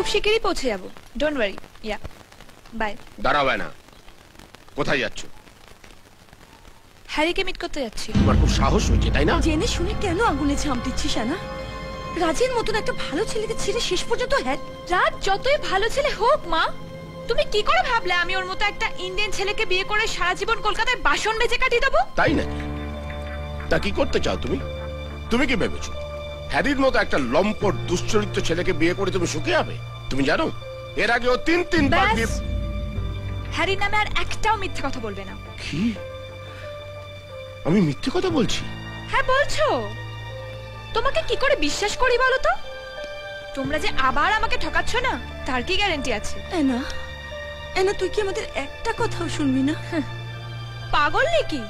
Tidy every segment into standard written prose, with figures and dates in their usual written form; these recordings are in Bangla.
খুব শিগগিরই পৌঁছে যাব, ডোন্ট ওয়ারি। Yeah, by. দাঁড়াও না, কোথায় যাচ্ছ? হ্যারিকে মিট করতে যাচ্ছি। তোমার খুব সাহস হয়েছে তাই না? জেনে শুনে কেন আগুনে ঝাঁপ দিচ্ছিস না? রাজের মতন একটা ভালো ছেলেকে ছেড়ে শেষ পর্যন্ত রাজ যতই ভালো ছেলে হোক মা, তুমি কি করে ভাবলে আমি ওর মতো একটা ইন্ডিয়ান ছেলেকে বিয়ে করে সারা জীবন কলকাতায় বাসন বেজে কাটিয়ে দেবো? তাই নাকি? তা কি করতে চাও তুমি? তুমি কি ভেবেছো হ্যারির মতো একটা লম্পট দুশ্চরিত্র ছেলেকে বিয়ে করে তুমি সুখে হবে? তুমি জানো এর আগে ও তিনবার বিয়ে। হ্যারির নামে আর একটাও মিথ্যে কথা বলবে না। কি? আমি মিথ্যে কথা বলছি? হ্যাঁ বলছো। তোমাকে কি করে বিশ্বাস করি বলো তো? তোমরা যে আবার আমাকে ঠকাচ্ছ না, তার কি গ্যারান্টি আছে? এনা তুই কি আমাদের একটা কথাও শুনবি না? পাগল নাকি?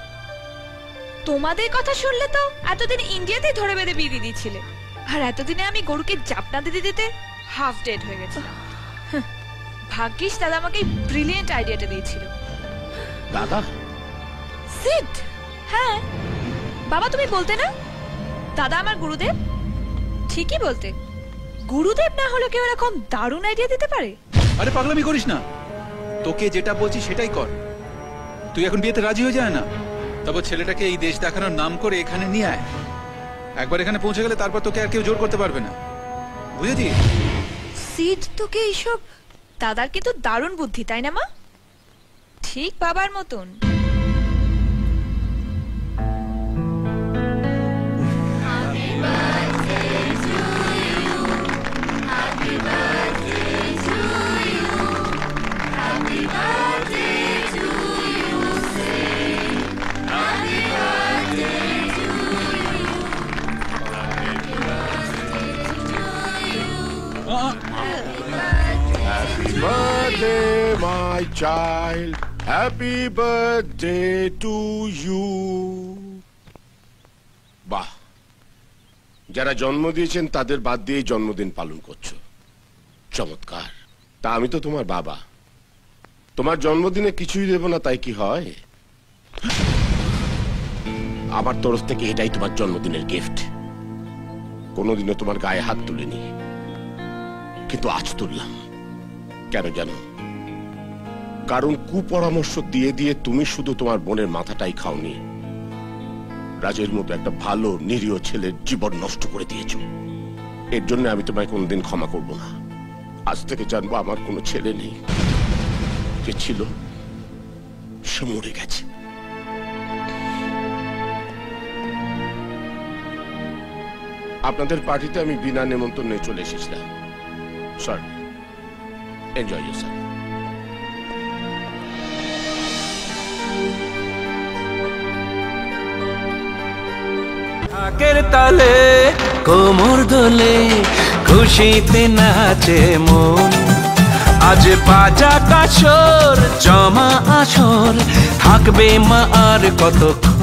তোমাদের কথা শুনলে তো এতদিন ইন্ডিয়াতেই ধরে বেঁধে বিয়ে দিয়ে দিয়েছিলে, আর এতদিনে আমি গরুকে জাপনা দিতে দিতে হাফ ডেড হয়ে গেছে। ভাগ্যিস দাদা আমাকে ব্রিলিয়েন্ট আইডিয়াটা দিয়েছিল। দাদা? সিড। হ্যাঁ বাবা, তুমি বলতে না দাদা আমার গুরুদেব? ঠিকই বলতে। গুরুদেব না হলে কেউ এরকম দারুণ আইডিয়া দিতে পারে? আরে পাগলামি করিস না, তোকে যেটা বলছি সেটাই কর। তুই এখন বিয়েতে রাজি হয়ে যায় না, তবে ছেলেটাকে এই দেশ দেখানোর নাম করে এখানে নিয়ে আয়। একবার এখানে পৌঁছে গেলে তারপর তোকে আর কেউ জোর করতে পারবে না, বুঝেছিস? সিড তোকে এইসব। দাদার কিন্তু দারুণ বুদ্ধি, তাই না মা? ঠিক বাবার মতন। Happy birthday, my child. Happy birthday to you. বাহ, যারা জন্ম দিয়েছেন তাদের বাদ দিয়ে জন্মদিন পালন করছো, চমৎকার। তা আমি তো তোমার বাবা, তোমার জন্মদিনে কিছুই দেব না তাই কি হয়? আমার তরফ থেকে এটাই তোমার জন্মদিনের গিফট। কোনোদিনও তোমার গায়ে হাত তুলিনি, কিন্তু আজ তুললাম। কেন জানো? কারণ কুপরামর্শ দিয়ে দিয়ে তুমি শুধু তোমার বোনের মাথাটাই খাওনি, রাজের মতো একটা ভালো নিরীহ ছেলের জীবন নষ্ট করে দিয়েছ। এর জন্য আমি তোমায় কোনোদিন ক্ষমা করব না। আজ থেকে জানবো আমার কোনো ছেলে নেই, যে ছিল সে মরে গেছে। আপনাদের পার্টিতে আমি বিনা নেমন্তন্নে চলে এসেছিলাম। Sorry, enjoy yourself. ঢাকের তালে কোমর দোলে খুশিতে নাচে মন। আজ বাজা কাছর জমা আসর থাকবে মা আর কতক্ষণ।